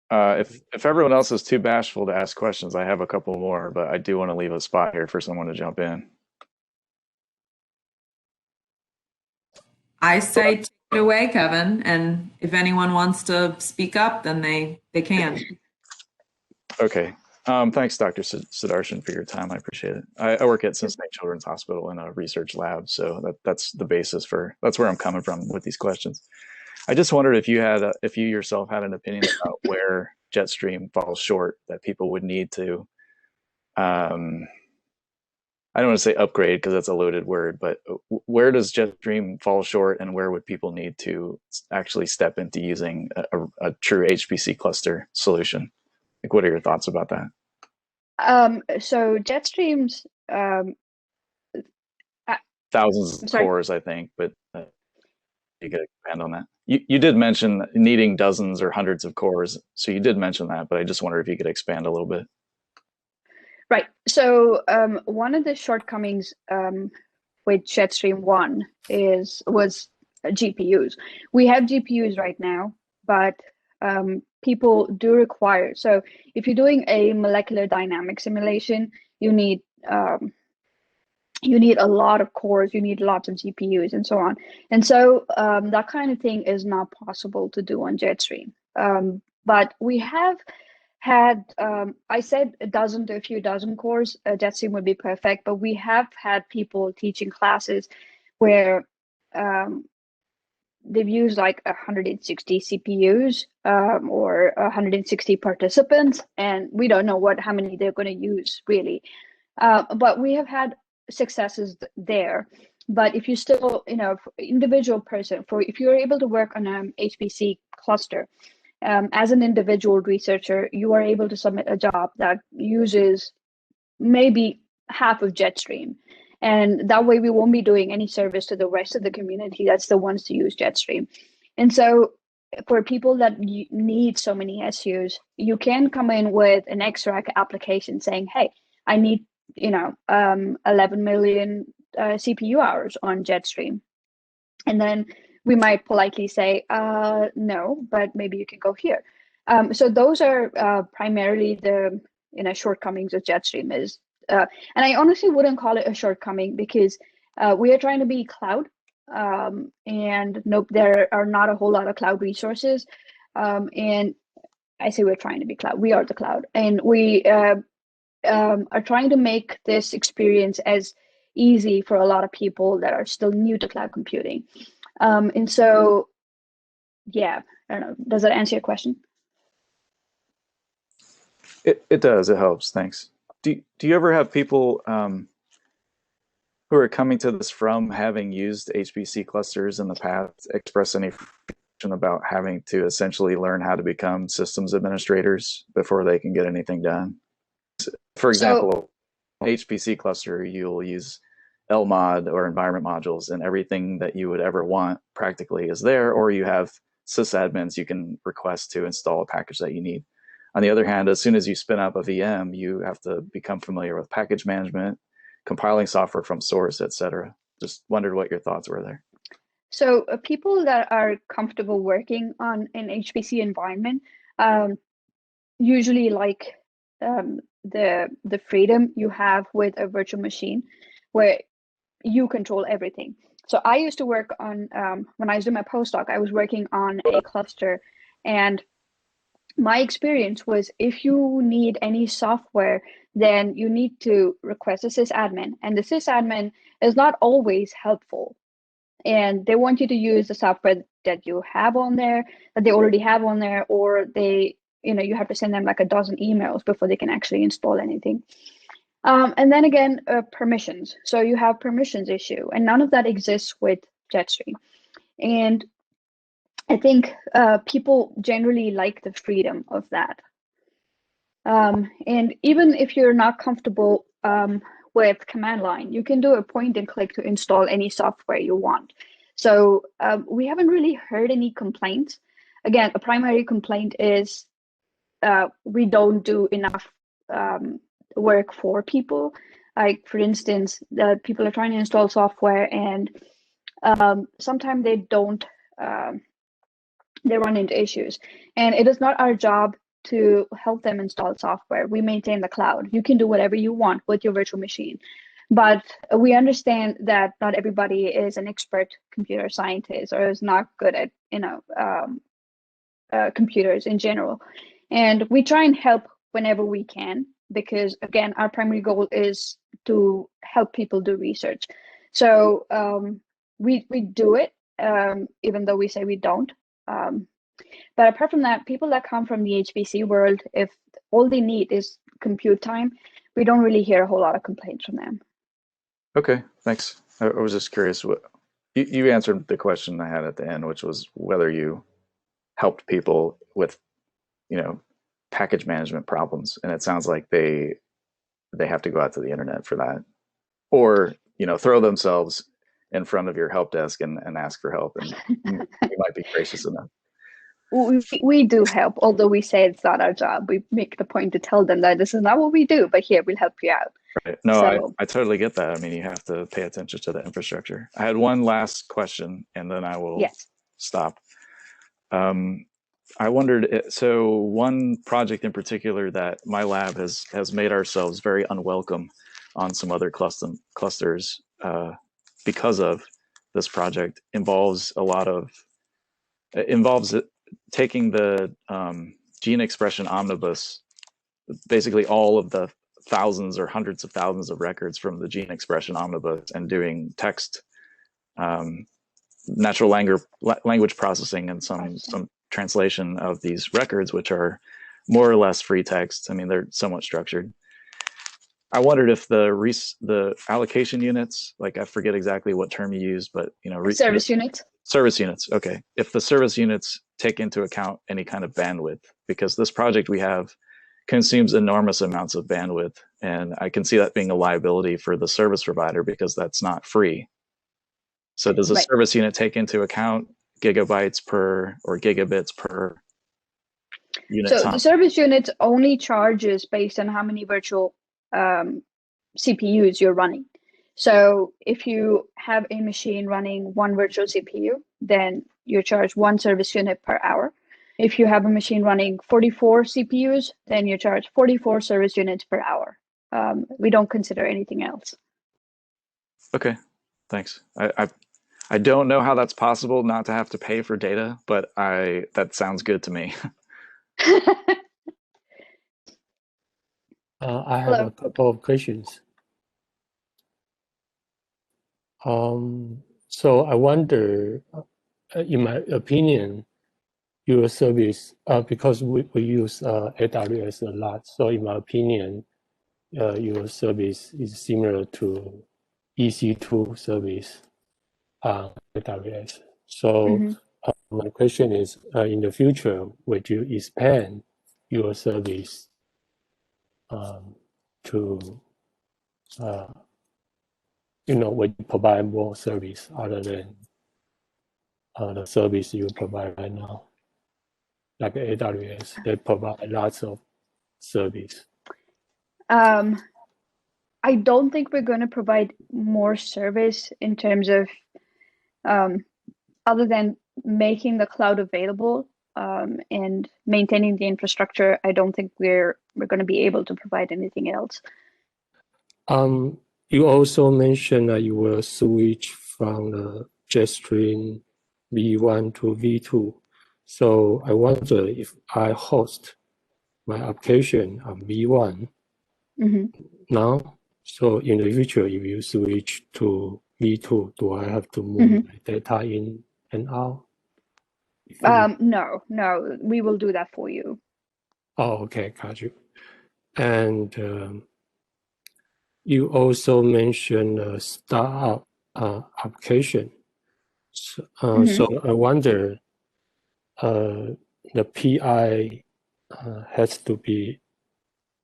If everyone else is too bashful to ask questions, I have a couple more, but I do want to leave a spot here for someone to jump in. I say take it away, Kevin, and if anyone wants to speak up, then they can. Okay. Thanks, Dr. Sudarshan, for your time. I appreciate it. I work at Cincinnati Children's Hospital in a research lab, so that's the basis that's where I'm coming from with these questions. I just wondered if you yourself had an opinion about where Jetstream falls short, that people would need to I don't want to say upgrade because that's a loaded word, but where does Jetstream fall short, and where would people need to actually step into using a true HPC cluster solution? Like, what are your thoughts about that? So Jetstream's thousands I'm of sorry. cores, I think, but you could expand on that. You did mention needing dozens or hundreds of cores, so you did mention that, but I just wonder if you could expand a little bit. Right. So one of the shortcomings with Jetstream 1 was GPUs. We have GPUs right now, but people do require. So if you're doing a molecular dynamic simulation, you need a lot of cores, you need lots of GPUs, and so on. And so that kind of thing is not possible to do on Jetstream. But we have had, I said a dozen to a few dozen cores, Jetstream would be perfect, but we have had people teaching classes where they've used like 160 CPUs or 160 participants, and we don't know how many they're going to use really. But we have had successes there. But if you still, individual person, if you're able to work on an HPC cluster, as an individual researcher, you are able to submit a job that uses maybe half of Jetstream. And that way we won't be doing any service to the rest of the community that's the ones to use Jetstream. And so for people that need so many SUs, you can come in with an XRAC application saying, hey, I need 11 million CPU hours on Jetstream. And then we might politely say, no, but maybe you can go here. So those are primarily the shortcomings of Jetstream is, and I honestly wouldn't call it a shortcoming because we are trying to be cloud, and nope, there are not a whole lot of cloud resources. And I say we're trying to be cloud. We are the cloud, and we are trying to make this experience as easy for a lot of people that are still new to cloud computing. And so, yeah, I don't know. Does that answer your question? It does. It helps. Thanks. Do you ever have people who are coming to this from having used HPC clusters in the past express any frustration about having to essentially learn how to become systems administrators before they can get anything done? For example, HPC cluster, you'll use LMOD or environment modules, and everything that you would ever want practically is there, or you have sysadmins you can request to install a package that you need. On the other hand, as soon as you spin up a VM, you have to become familiar with package management, compiling software from source, etc. Just wondered what your thoughts were there. So people that are comfortable working on an HPC environment usually like the freedom you have with a virtual machine where you control everything. So I used to work on, when I was doing my postdoc, I was working on a cluster, and my experience was if you need any software, then you need to request a sysadmin, and the sysadmin is not always helpful. And they want you to use the software that you have on there, that they already have on there, or you have to send them like a dozen emails before they can actually install anything. And then again, permissions. So you have permissions issue, and none of that exists with Jetstream. And I think people generally like the freedom of that. And even if you're not comfortable with command line, you can do a point and click to install any software you want. So we haven't really heard any complaints. Again, a primary complaint is we don't do enough work for people. Like, for instance, people are trying to install software, and sometimes they don't, they run into issues. And it is not our job to help them install software. We maintain the cloud. You can do whatever you want with your virtual machine. But we understand that not everybody is an expert computer scientist or is not good at, computers in general. And we try and help whenever we can, because again, our primary goal is to help people do research. So we do it, even though we say we don't. But apart from that, people that come from the HPC world, if all they need is compute time, we don't really hear a whole lot of complaints from them. Okay, thanks. I was just curious. What you answered the question I had at the end, which was whether you helped people with, you know, package management problems, and it sounds like they have to go out to the internet for that, or throw themselves in front of your help desk and ask for help, and you might be gracious enough. We do help, although we say it's not our job. We make the point to tell them that this is not what we do, but here, we'll help you out. Right. No, I totally get that. I mean, you have to pay attention to the infrastructure. I had one last question, and then I will stop. I wondered, so one project in particular that my lab has made ourselves very unwelcome on some other clusters because of this project involves taking the gene expression omnibus, basically all of the thousands or hundreds of thousands of records from the gene expression omnibus, and doing text, natural language processing, and some translation of these records, which are more or less free text. I mean, they're somewhat structured. I wondered if the allocation units, like I forget exactly what term you used, but service units. Service units, okay. If the service units take into account any kind of bandwidth, because this project we have consumes enormous amounts of bandwidth, and I can see that being a liability for the service provider because that's not free. So does the service unit take into account gigabytes per or gigabits per unit So time? the service unit only charges based on how many virtual CPUs you're running. So if you have a machine running one virtual CPU, then you charge one service unit per hour. If you have a machine running 44 CPUs, then you charge 44 service units per hour. We don't consider anything else. Okay, thanks. I don't know how that's possible not to have to pay for data, but that sounds good to me. I have a couple of questions. So I wonder, in my opinion, your service, because we use AWS a lot, so in my opinion, your service is similar to EC2 service on AWS. So my question is, in the future, would you expand your service to would you provide more service other than the service you provide right now? Like AWS, they provide lots of service. I don't think we're going to provide more service in terms of other than making the cloud available and maintaining the infrastructure. I don't think we're going to be able to provide anything else. You also mentioned that you will switch from the Jetstream V1 to V2. So I wonder if I host my application on V1 now. So in the future, if you switch to V2, do I have to move my data in and out? No, we will do that for you. Oh, okay, got you. And you also mentioned a startup application. So I wonder, the PI has to be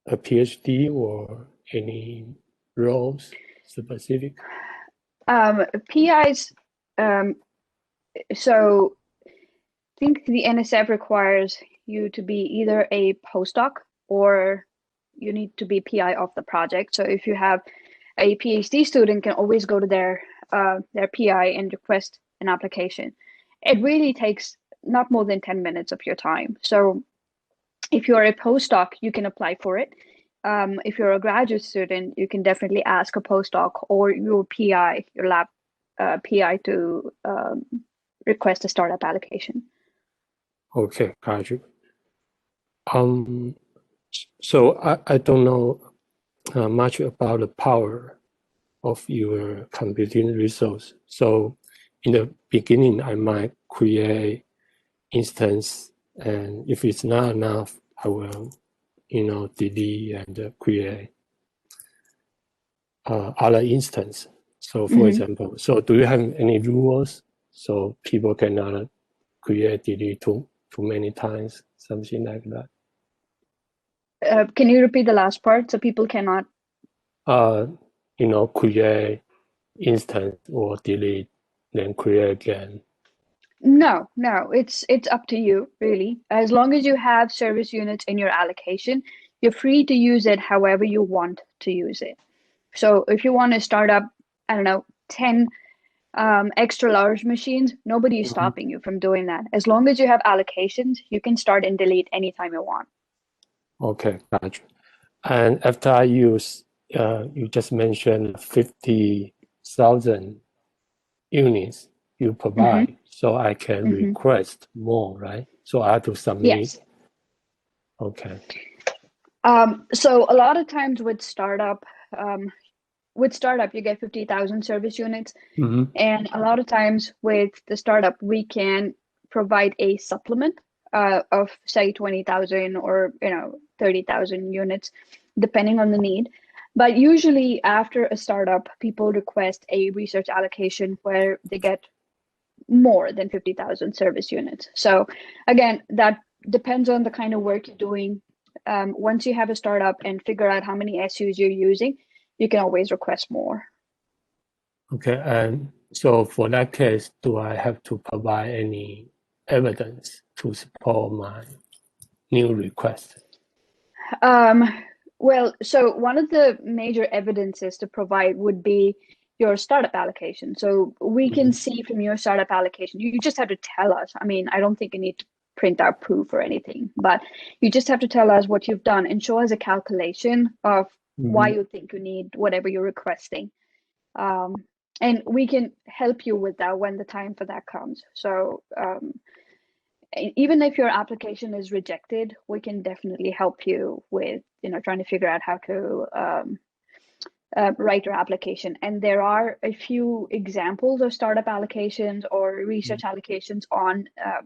a PhD or any roles specific? PIs, so I think the NSF requires you to be either a postdoc or you need to be PI of the project. So if you have a PhD student, can always go to their PI and request an application. It really takes not more than 10 minutes of your time. So if you're a postdoc, you can apply for it. If you're a graduate student, you can definitely ask a postdoc or your PI, your lab PI to request a startup allocation. Okay, got you. So I don't know much about the power of your computing resource. So in the beginning, I might create instance, and if it's not enough, I will, delete and create other instance. So for example, so do you have any rules so people cannot create, delete too many times, something like that? Can you repeat the last part? So people cannot? Create instance or delete, then create again. No, it's up to you, really. As long as you have service units in your allocation, you're free to use it however you want to use it. So if you want to start up, I don't know, 10 extra large machines, nobody is stopping you from doing that. As long as you have allocations, you can start and delete anytime you want. Okay, gotcha. And after I use, you just mentioned 50,000 units you provide, so I can request more, right? So I have to submit. Yes. Okay. So a lot of times with startup, you get 50,000 service units. And a lot of times with the startup, we can provide a supplement of say 20,000 or 30,000 units, depending on the need. But usually after a startup, people request a research allocation where they get more than 50,000 service units. So again, that depends on the kind of work you're doing. Once you have a startup and figure out how many SUs you're using, you can always request more. Okay, and so for that case, do I have to provide any evidence to support my new request? Well, so one of the major evidences to provide would be your startup allocation. So we can see from your startup allocation, you just have to tell us. I mean, I don't think you need to print out proof or anything, but you just have to tell us what you've done and show us a calculation of why you think you need whatever you're requesting. And we can help you with that when the time for that comes. So even if your application is rejected, we can definitely help you with trying to figure out how to write your application. And there are a few examples of startup allocations or research allocations on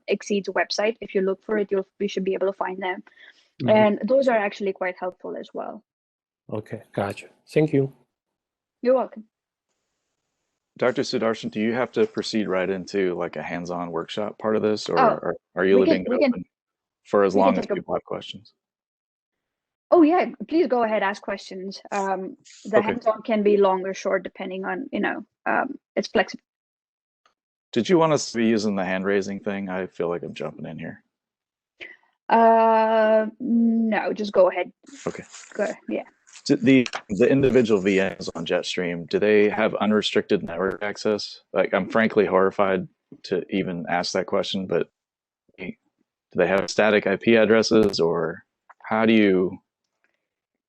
XSEDE's website. If you look for it, you should be able to find them. And those are actually quite helpful as well. Okay, gotcha. Thank you. You're welcome. Dr. Sudarshan, do you have to proceed right into like a hands-on workshop part of this, or are you leaving it open for as long as people have questions? Oh yeah, please go ahead, ask questions. The hands-on can be long or short depending on, it's flexible. Did you want us to be using the hand-raising thing? I feel like I'm jumping in here. No, just go ahead. Okay. Go ahead. Yeah. The individual VMs on Jetstream, do they have unrestricted network access? Like, I'm frankly horrified to even ask that question, but do they have static IP addresses, or how do you?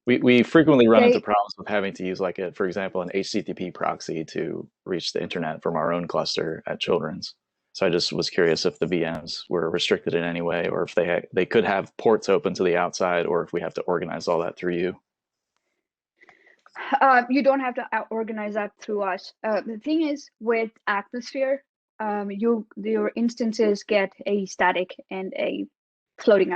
We frequently run into problems with having to use, like, for example, an HTTP proxy to reach the internet from our own cluster at Children's. So I just was curious if the VMs were restricted in any way, or if they could have ports open to the outside, or if we have to organize all that through you. You don't have to organize that through us. The thing is, with Atmosphere, your instances get a static and a floating